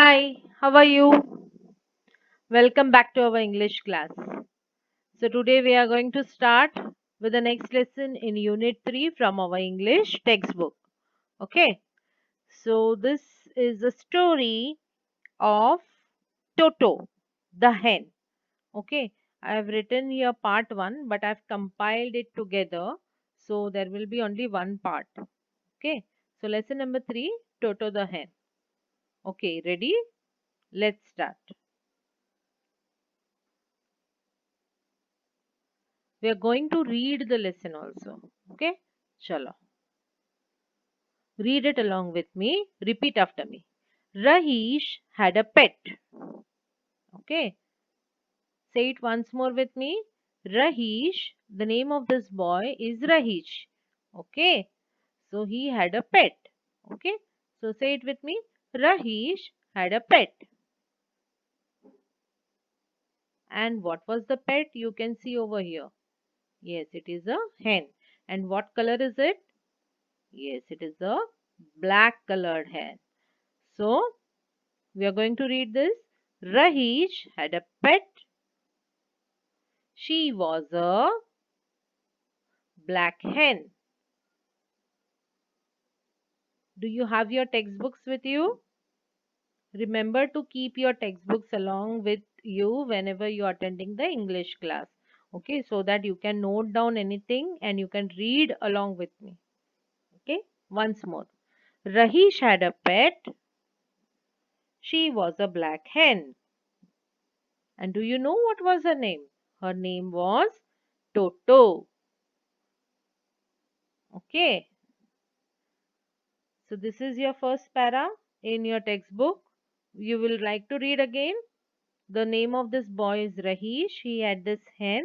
Hi, how are you? Welcome back to our English class. So, today we are going to start with the next lesson in Unit 3 from our English textbook. Okay, so this is a story of Toto, the hen. Okay, I have written here part 1, but I've compiled it together. So, there will be only one part. Okay, so lesson number 3, Toto the hen. Okay, ready? Let's start. We are going to read the lesson also. Okay? Chalo. Read it along with me. Repeat after me. Rahish had a pet. Okay? Say it once more with me. Rahish, the name of this boy is Rahish. Okay? So he had a pet. Okay? So say it with me. Rahish had a pet. And what was the pet? You can see over here. Yes, it is a hen. And what color is it? Yes, it is a black colored hen. So, we are going to read this. Rahish had a pet. She was a black hen. Do you have your textbooks with you? Remember to keep your textbooks along with you whenever you are attending the English class. Okay, so that you can note down anything and you can read along with me. Okay, once more. Rahish had a pet. She was a black hen. And do you know what was her name? Her name was Toto. Okay. So this is your first para in your textbook. You will like to read again. The name of this boy is Rahish. He had this hen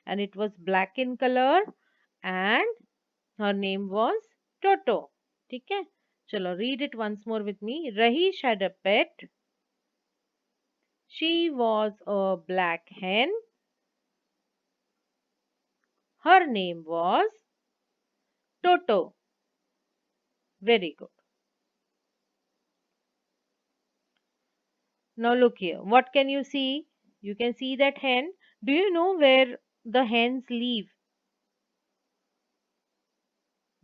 and it was black in color and her name was Toto. ठीक है? चलो read it once more with me. Rahish had a pet. She was a black hen. Her name was Toto. Very good. Now look here. What can you see? You can see that hen. Do you know where the hens live?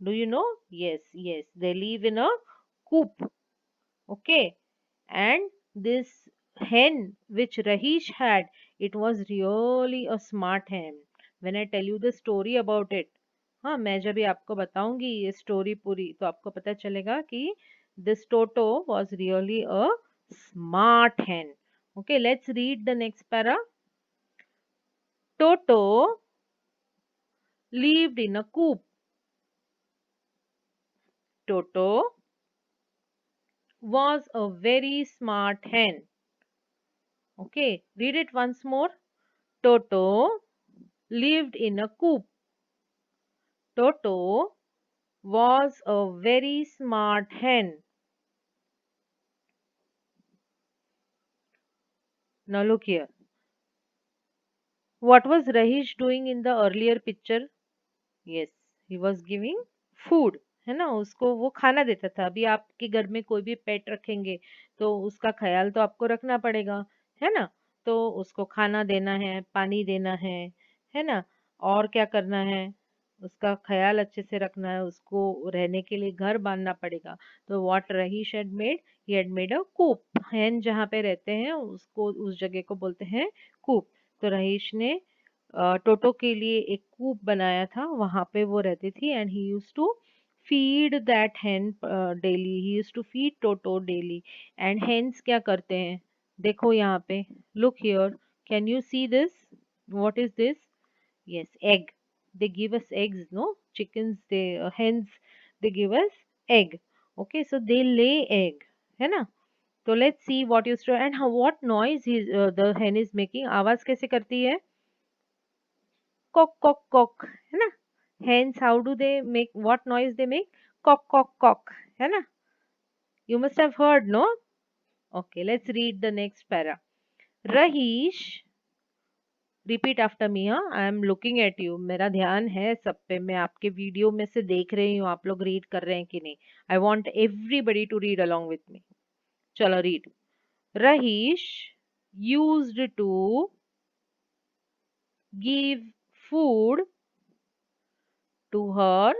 Do you know? Yes, yes. They live in a coop. Okay. And this hen which Rahish had, it was really a smart hen. When I tell you the story about it, हाँ मैं जब भी आपको बताऊंगी ये story पूरी तो आपको पता चलेगा कि this Toto was really a smart hen. Okay, let's read the next para. Toto lived in a coop. Toto was a very smart hen. Okay, read it once more. Toto lived in a coop. Toto was a very smart hen. Now look here. What was Rahish doing in the earlier picture? Yes, he was giving food. है ना उसको वो खाना देता था अभी आपके घर में कोई भी पेट रखेंगे तो उसका ख्याल तो आपको रखना पड़ेगा है ना तो उसको खाना देना है पानी देना है ना और क्या करना है उसका ख्याल अच्छे से रखना है उसको रहने के लिए घर बांधना पड़ेगा तो what Rahish had made he had made a coop hen जहाँ पे रहते हैं उसको उस जगह को बोलते हैं कूप तो रहीश ने टोटो के लिए एक कूप बनाया था वहां पे वो रहती थी and he used to feed that hen daily he used to feed Toto daily and hens क्या करते हैं देखो यहाँ पे look here can you see this what is this yes egg they give us eggs no chickens they hens they give us egg okay so they lay egg है ना तो let's see what you and how what noise the hen is making आवाज कैसे करती है cock cock cock है ना hence how do they make what noise they make cock cock cock है ना you must have heard no okay let's read the next para Rahish repeat after me हाँ I am looking at you मेरा ध्यान है सब पे मैं आपके वीडियो में से देख रही हूँ आप लोग रीड कर रहे हैं कि नहीं I want everybody to read along with me चलो read Rahish used to give food to her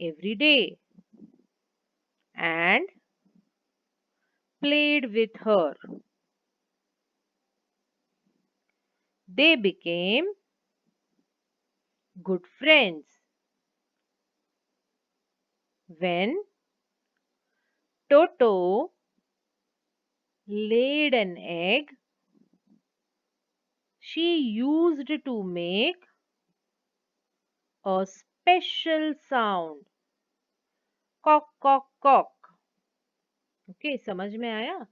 every day and played with her. They became good friends. When Toto laid an egg, she used to make a special sound. Cock, cock, cock. Okay समझ में आया?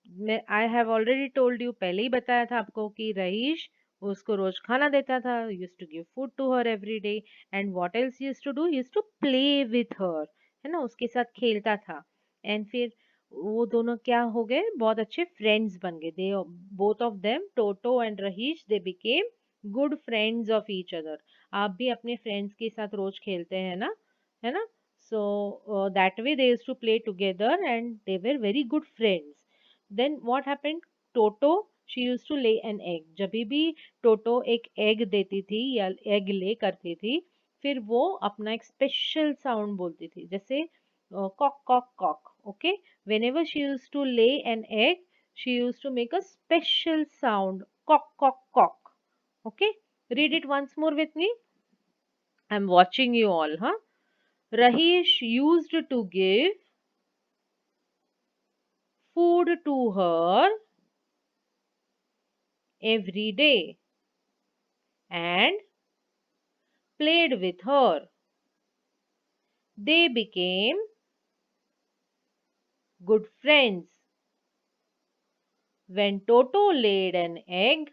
मैं I have already told you पहले ही बताया था आपको कि रईश उसको रोज खाना देता था used to give food to her every day and what else used to do used to play with her है ना उसके साथ खेलता था एंड फिर वो दोनों क्या हो गए बहुत अच्छे फ्रेंड्स बन गए they both of them toto and Rahish they became good friends of each other आप भी अपने फ्रेंड्स के साथ रोज खेलते हैं ना है ना so that way they used to play together and they were very good friends then what happened toto she used to lay an egg जब भी टोटो एक एग देती थी या एग ले करती थी फिर वो अपना एक स्पेशल साउंड बोलती थी जैसे Kock cock Kock okay whenever she used to lay an egg she used to make a special sound cock cock cock okay read it once more with me I'm watching you all huh Rahish used to give food to her every day and played with her. They became good friends. When Toto laid an egg,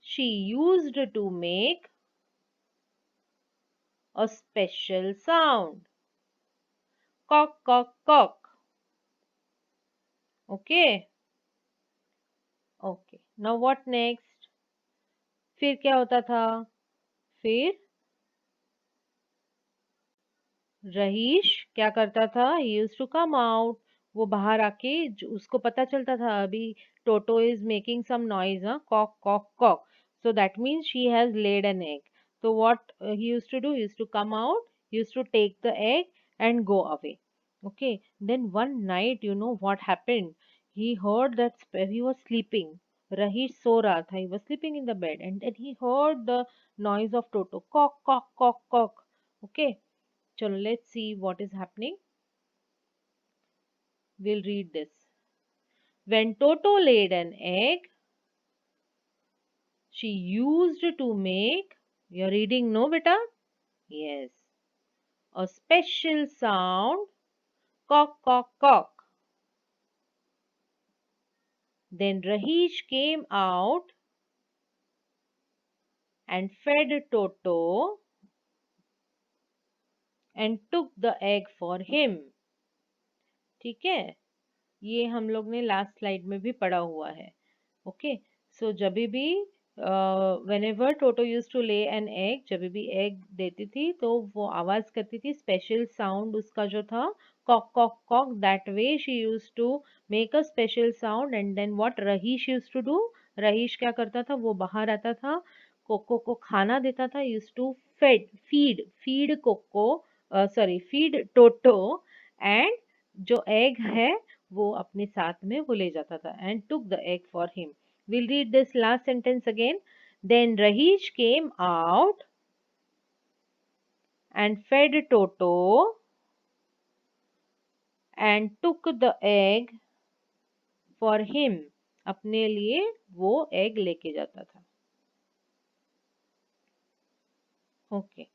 she used to make a special sound. Cock, cock, cock. Okay? Okay. Now what next? फिर क्या होता था? फिर रहीश क्या करता था he used to come out वो बाहर आके उसको पता चलता था अभी Toto is making some noise हाँ cock cock cock so that means she has laid an egg तो what he used to do used to come out used to take the egg and go away okay then one night you know what happened he heard that he was sleeping rahish so raha tha he was sleeping in the bed and then he heard the noise of toto cock cock cock cock okay so let's see what is happening. We'll read this. When Toto laid an egg, she used to make. You're reading, no, beta? Yes. A special sound. Cock, cock, cock. Then Rahish came out and fed Toto and took the egg for him. ठीक है ये हम लोग ने last slide में भी पढ़ा हुआ है ओके सो जब भी whenever टोटो यूज टू ले एन एग जब भी एग देती थी तो वो आवाज करती थी स्पेशल साउंड उसका जो था cock cock cock that way she use to make a special sound and then what Rahish use to do Rahish क्या करता था वो बाहर आता था कोको को खाना देता था use to feed feed Coco sorry feed Toto and जो एग है वो अपने साथ में वो ले जाता था and took the egg for him we'll read this last sentence again then rahish came out and fed toto and took the egg for him अपने लिए वो एग लेके जाता था okay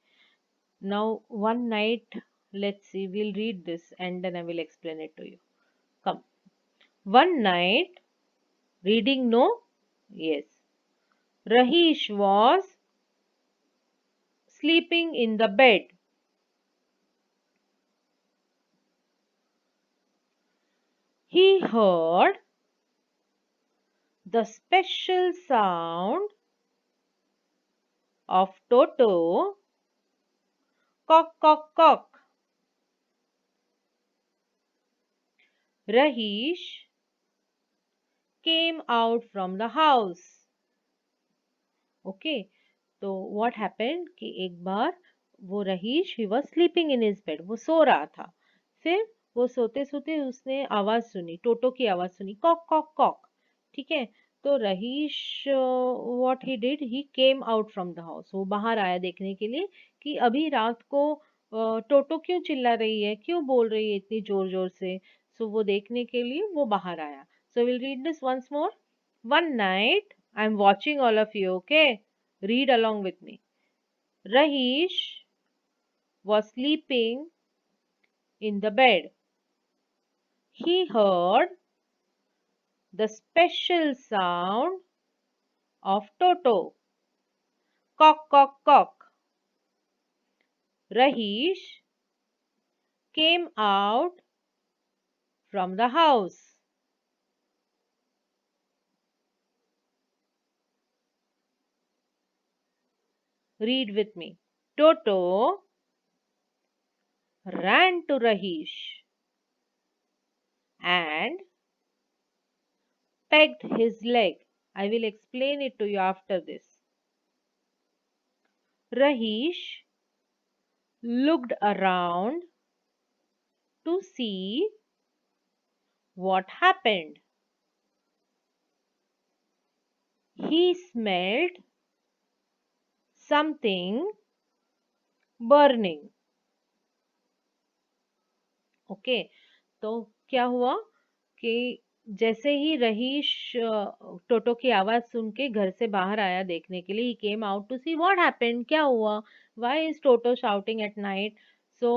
now one night let's see we'll read this and then I will explain it to you come one night reading no yes rahish was sleeping in the bed he heard the special sound of Toto cock cock cock Rahish came out from the house. Okay, तो what happened कि एक बार वो रहीश ही was sleeping in his bed, वो सो रहा था। फिर वो सोते सोते उसने आवाज सुनी, टोटो की आवाज सुनी, कॉक कॉक कॉक। ठीक है, तो रहीश what he did, he came out from the house, वो बाहर आया देखने के लिए कि अभी रात को टोटो क्यों चिल्ला रही है, क्यों बोल रही है इतनी जोर जोर से। सो वो देखने के लिए वो बाहर आया। So will read this once more. One night, I'm watching all of you, okay? Read along with me. Rahish was sleeping in the bed. He heard the special sound of Toto. Cock, cock, cock. Rahish came out from the house. Read with me. Toto ran to Rahish and pegged his leg. I will explain it to you after this. Rahish looked around to see what happened. He smelled something burning. Okay, तो क्या हुआ कि जैसे ही रहीश टोटो की आवाज सुन के घर से बाहर आया देखने के लिए, he came out to see what happened, क्या हुआ, why is Toto shouting at night. So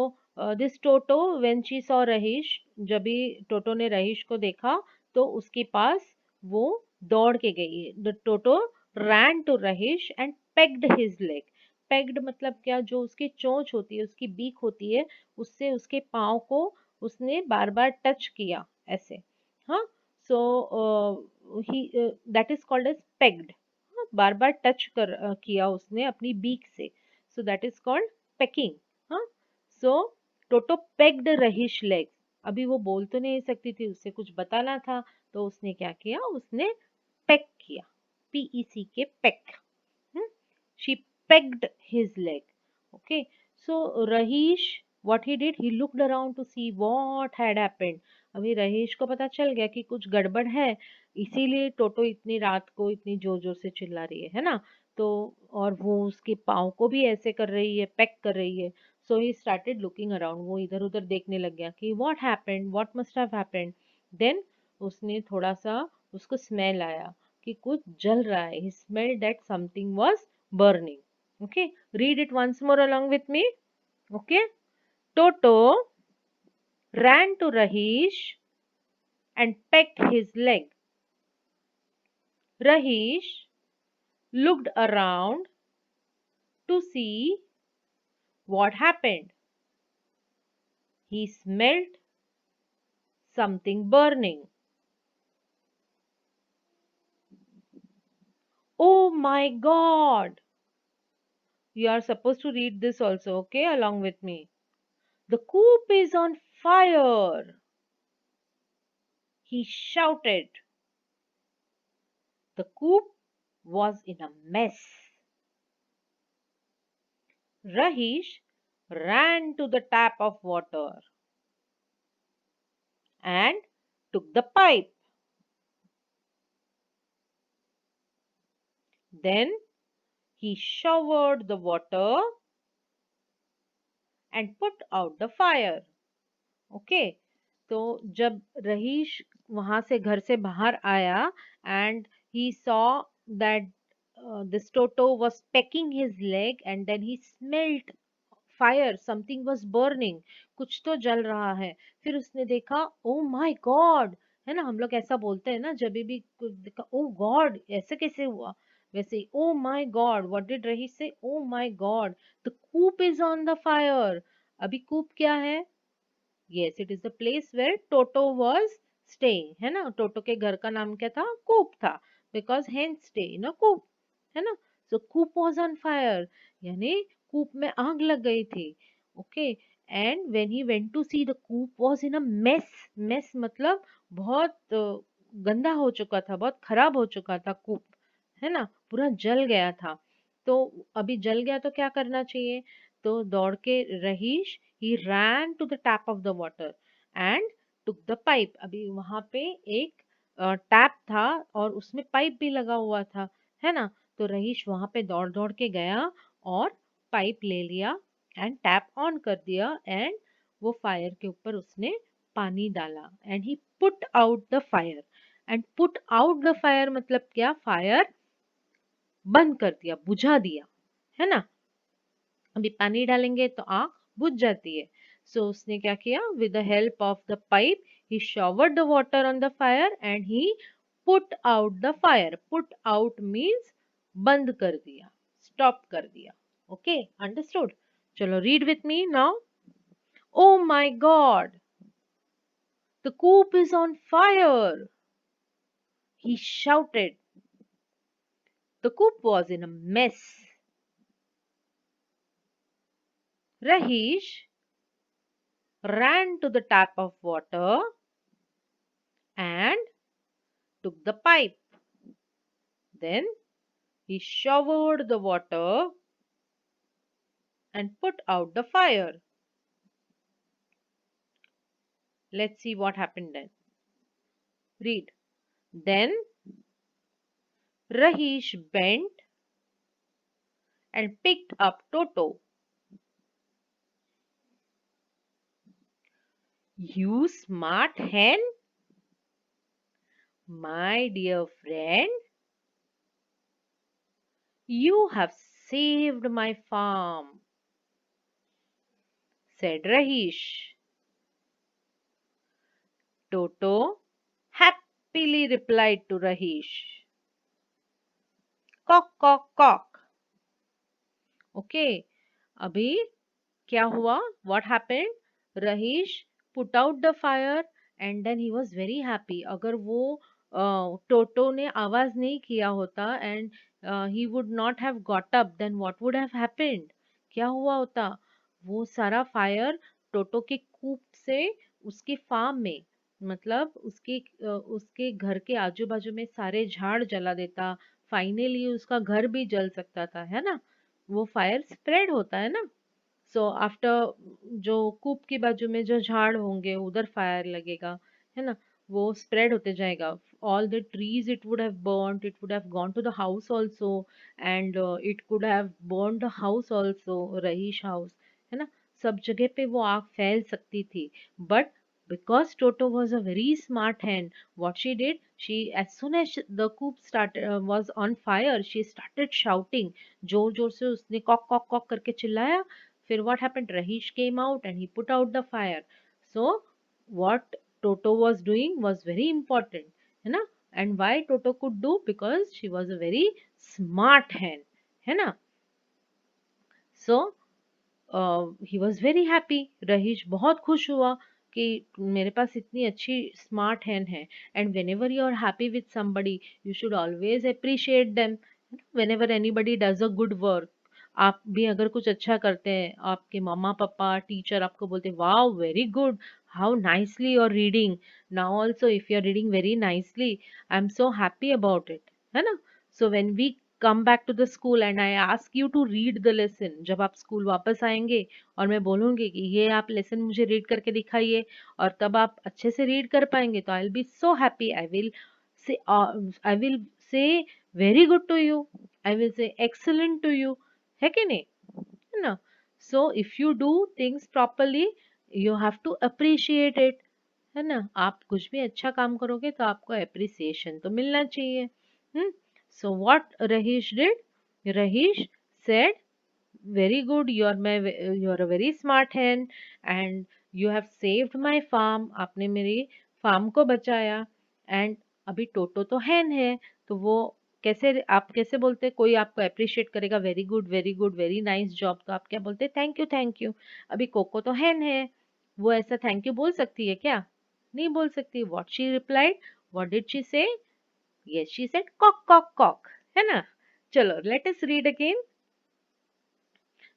this Toto when she saw Rahish, जब भी टोटो ने रहीश को देखा तो उसके पास वो दौड़ के गई। The Toto ran to Rahish and pecked his leg. Pecked मतलब क्या, जो उसकी चोंच होती है, उसकी बीक होती है, उससे उसके पाँव को उसने बार बार टच किया ऐसे। हाँ, so he that is called as pecked. बार बार टच किया उसने अपनी बीक से, so that is called pecking. हाँ, सो टोटो पेग्ड रहीश लेग्स। अभी वो बोल तो नहीं सकती थी, उससे कुछ बताना था, तो उसने क्या किया, उसने पेक किया, PEC के pack. Hmm? She pegged his leg. Okay. So Rahish, what he did, he looked around to see what had happened. अभी रहीश को पता चल गया कि कुछ गड़बड़ है, इसीलिए टोटो इतनी रात को इतनी जोर जोर से चिल्ला रही है ना। तो और वो उसके पाँव को भी ऐसे कर रही है, पैक कर रही है। So he started looking around, वो इधर उधर देखने लग गया कि what happened, what must have happened. Then उसने थोड़ा सा, उसको स्मेल आया कि कुछ जल रहा है। He smelled that something was burning. Okay, read it once more along with me. Okay, Toto ran to Rahish and pecked his leg. Rahish looked around to see what happened. He smelled something burning. Oh my god! You are supposed to read this also, okay, along with me. The coop is on fire! He shouted. The coop was in a mess. Rahish ran to the tap of water and took the pipe. Then he showered the water and put out the fire. Okay, तो जब रहीश वहां से घर से बाहर आया and he saw that this Toto was pecking his leg and then he smelled fire, something was burning, कुछ तो जल रहा है। फिर उसने देखा, ओ माय गॉड, है ना, हम लोग ऐसा बोलते हैं ना जब भी कुछ देखा, ओ गॉड ऐसे कैसे हुआ, वैसे ही oh my God. What did Rahish say, oh my God, the coop is on the fire. अभी कूप क्या है, yes, it is the place where Toto was staying, है ना। टोटो के घर का नाम क्या था, कूप था, because hence stay in a coop, है ना। so coop was on fire, यानी कूप में आग लग गई थी। Okay, and when he went to see, the coop was in a mess मतलब बहुत गंदा हो चुका था, बहुत खराब हो चुका था कूप, है ना, पूरा जल गया था। तो अभी जल गया तो क्या करना चाहिए? तो दौड़ के रहीश, he ran to the tap of the water and took the pipe। अभी वहां पे एक टैप था और उसमें पाइप भी लगा हुआ था, है ना। तो रहीश वहां पे दौड़ दौड़ के गया और पाइप ले लिया एंड टैप ऑन कर दिया एंड वो फायर के ऊपर उसने पानी डाला and he put out the fire. And put out the fire मतलब क्या? फायर बंद कर दिया, बुझा दिया, है ना। अभी पानी डालेंगे तो आग बुझ जाती है। सो उसने क्या किया? With the help of the pipe he showered the water on the fire and he put out the fire. Put out means बंद कर दिया, स्टॉप कर दिया। Okay, understood? चलो read with me now. Oh my God, the coop is on fire, he shouted. The coop was in a mess. Rahish ran to the tap of water and took the pipe. Then he showered the water and put out the fire. Let's see what happened then. Read. Then Rahish bent and picked up Toto. You smart hen, my dear friend, you have saved my farm, said Rahish. Toto happily replied to Rahish. Cock, cock, cock. Okay, अभी क्या हुआ? What happened? Rahish put out the fire and then he was very happy. अगर वो टोटो ने आवाज नहीं किया होता and he would not have got up, then what would have happened? क्या हुआ होता? वो सारा फायर टोटो के कूप से उसके फार्म में, मतलब उसके घर के आजू बाजू में सारे झाड़ जला देता। फाइनली उसका घर भी जल सकता था, है ना। वो फायर स्प्रेड होता है ना। सो आफ्टर जो कूप के बाजू में जो झाड़ होंगे उधर फायर लगेगा, है ना। वो स्प्रेड होते जाएगा। All the trees it would have burned, it would have gone to the house also and it could have burn the house also, Rahish house, है ना। सब जगह पे वो आग फैल सकती थी। But because Toto was a very smart hen, what she did, she, as soon as the coop was on fire, she started shouting। जोर जोर से उसने कॉक कॉक कॉक करके चिल्लाया। फिर what happened? Rahish came out and he put out the fire. So what Toto was doing was very important, है ना। And why Toto could do? Because she was a very smart hen, है ना। So he was very happy. Rahish बहुत खुश हुआ कि मेरे पास इतनी अच्छी स्मार्ट हैंड है। And whenever you are happy with somebody, you should always appreciate them. Whenever anybody does a good work, आप भी अगर कुछ अच्छा करते हैं, आपके मम्मा पापा टीचर आपको बोलते wow very good, how nicely you are reading, now also if you are reading very nicely, I am so happy about it, है ना। So when we come back to the school and I ask you to read the lesson, जब आप school वापस आएंगे और मैं बोलूंगी कि ये आप लेसन मुझे रीड करके दिखाइए, और तब आप अच्छे से रीड कर पाएंगे, तो I will be so happy. I will say very good to you, I will say excellent to you, है कि नहीं, है ना। So if you do things properly, you have to appreciate it, है ना। आप कुछ भी अच्छा काम करोगे तो आपको अप्रिसिएशन तो मिलना चाहिए। So what Rahish did? Rahish said very good, you are a very smart hen and you have saved my farm। आपने मेरी फार्म को बचाया। एंड अभी टोटो तो hen है, तो वो कैसे, आप कैसे बोलते, कोई आपको अप्रिशिएट करेगा very good very good very nice job, तो आप क्या बोलते? Thank you thank you. अभी कोको तो hen है, वो ऐसा थैंक यू बोल सकती है क्या? नहीं बोल सकती। What she replied? What did she say? Yes, she said cock cock cock, है ना। चलो let us read again.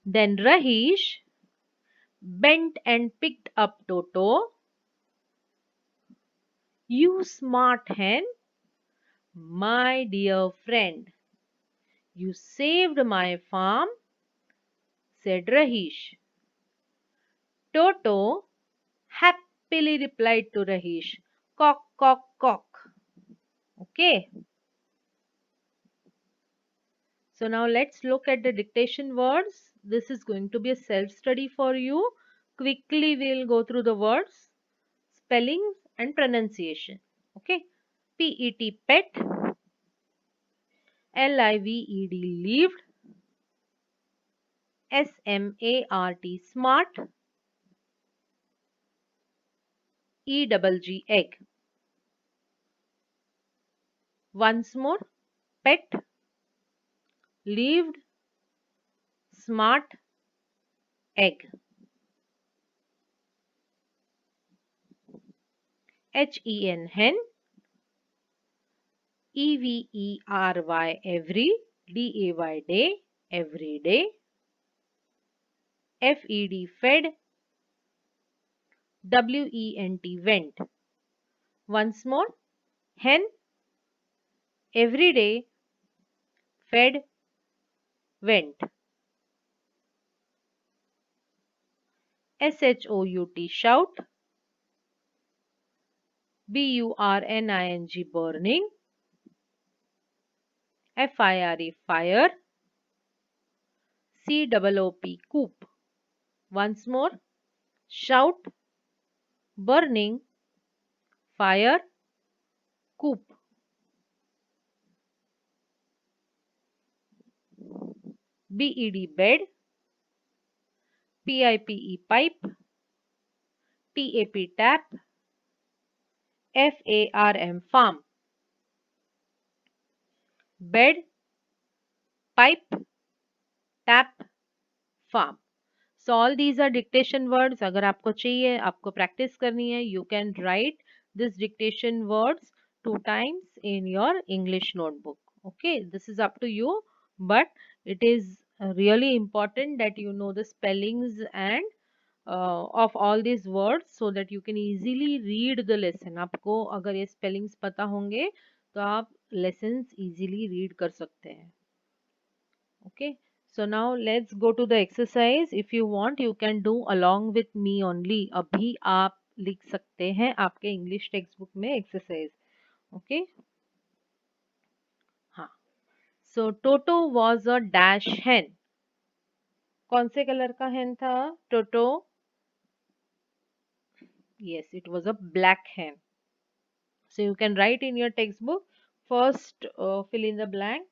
Then Rahish bent and picked up Toto. You smart hen, my dear friend. You saved my farm, said Rahish. Toto happily replied to Rahish, cock, cock, cock. Okay, so now let's look at the dictation words. This is going to be a self study for you. Quickly, we'll go through the words, spellings, and pronunciation. Okay, PET, pet, LIVED, lived, SMART, smart, EGG, egg. Once more, pet, lived, smart, egg. HEN, hen, EVERY, every, DAY, day, every day. FED, fed, WENT, went. Once more, hen, every day, fed, went. SHOUT, shout, BURNING, burning, FIRE, fire, COOP, coop. Once more, shout, burning, fire, coop. BED, bed, PIPE, pipe, TAP, tap, FARM, farm. Bed, pipe, tap, farm. So all these are dictation words. अगर आपको चाहिए, आपको practice करनी है, you can write this dictation words 2 times in your English notebook. Okay, this is up to you, but it is really important that you know the spellings and of all these words so that you can easily read the lesson. आपको अगर ये spellings पता होंगे तो आप lessons easily read कर सकते हैं. Okay, so now let's go to the exercise. If you want, you can do along with me only. अभी आप लिख सकते हैं आपके English textbook में exercise. Okay, हाँ. So Toto was a dash hen. कौन से कलर का hen था? Toto. Yes, it was a black hen. So you can write in your textbook. First, fill in the blank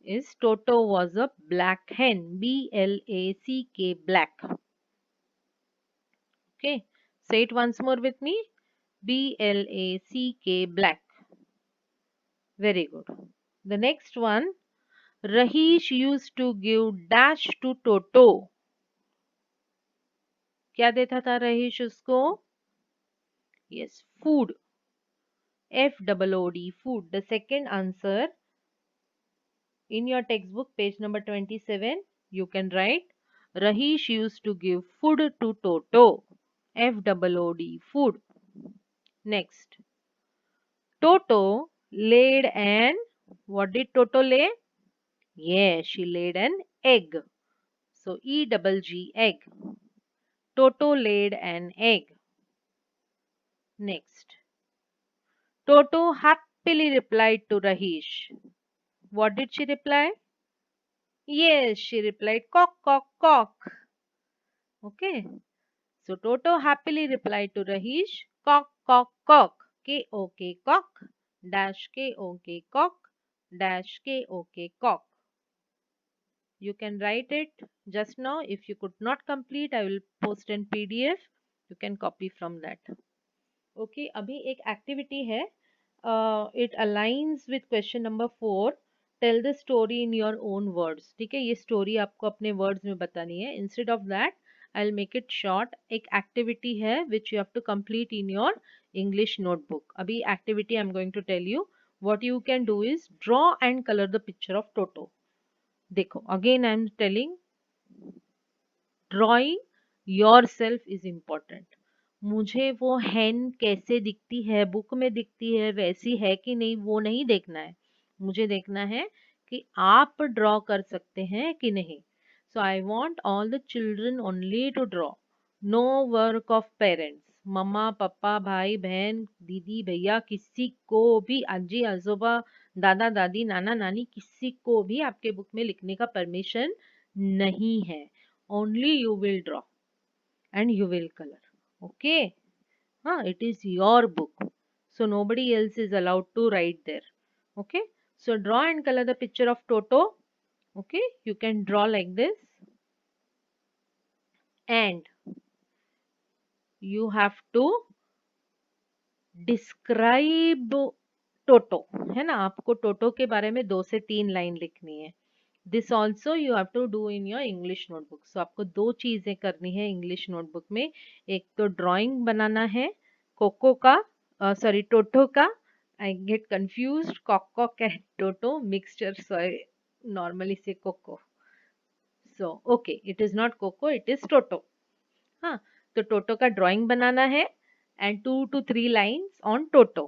is Toto was a black hen. BLACK, black. Okay, say it once more with me. BLACK, black. Very good. The next one, Rahish used to give dash to Toto. क्या देता था रहीश उसको? Yes, food. FOOD, food. The second answer in your textbook, page number 27, you can write Rahish used to give food to Toto. FOOD, food. Next, Toto laid an, what did Toto lay? Yes, she laid an egg. So EGG, egg. Toto laid an egg. Next, Toto happily replied to Rahish. What did she reply? Yes, she replied cock, cock, cock. Okay. So Toto happily replied to Rahish, cock, cock, cock. K-O-K, cock. Dash K-O-K, cock. Dash K-O-K, cock. You can write it just now. If you could not complete, I will post in PDF. You can copy from that. Okay, अभी एक activity है. It aligns with question number 4. Tell the story in your own words. ठीक है, ये story आपको अपने words में बतानी है. Instead of that, I'll make it short. एक activity है which you have to complete in your English notebook. अभी activity I'm going to tell you. What you can do is draw and color the picture of Toto. देखो, again I'm telling, drawing, your self is important. मुझे वो हैन कैसे दिखती है, book में दिखती है वैसी है कि नहीं, वो नहीं देखना है। मुझे देखना है कि आप ड्रॉ कर सकते हैं कि नहीं। So I want all the children only to draw, no work of parents. Mamma papa भाई बहन दीदी भैया किसी को भी, आजी आजोबा दादा दादी नाना नानी किसी को भी आपके बुक में लिखने का परमिशन नहीं है। Only you will draw and you will color. Okay? It is your book. So nobody else is allowed to write there. Okay? So draw and color the picture of Toto. Okay? You can draw like this. And you have to describe टोटो, है ना। आपको टोटो के बारे में 2 से 3 line लिखनी है। This also you have to do in your English notebook. सो आपको 2 चीजें करनी है इंग्लिश नोटबुक में। एक तो ड्राइंग बनाना है कोको का, सॉरी टोटो का। I get confused, cock and Toto mixture, sorry, normally say Coco. So okay, it is not Coco, it is Toto. हाँ, तो टोटो का ड्राइंग बनाना है and 2 to 3 lines on Toto.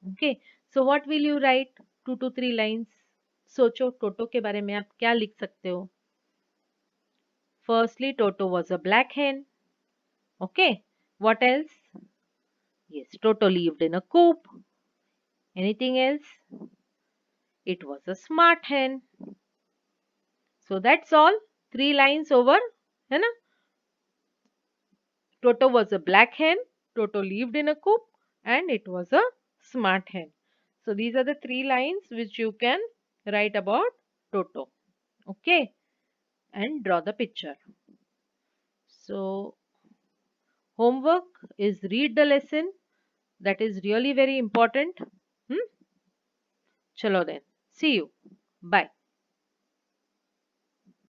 Okay, so what will you write? 2 to 3 lines. सोचो Toto के बारे में आप क्या लिख सकते हो। Firstly Toto was a black hen. Okay, what else? Yes, Toto lived in a coop. Anything else? It was a smart hen. So that's all. 3 lines over, है ना। Toto was a black hen, Toto lived in a coop, and it was a smart hen. So these are the 3 lines which you can write about Toto. Okay, and draw the picture. So homework is read the lesson. That is really very important. Hmm? Chalo then. See you. Bye.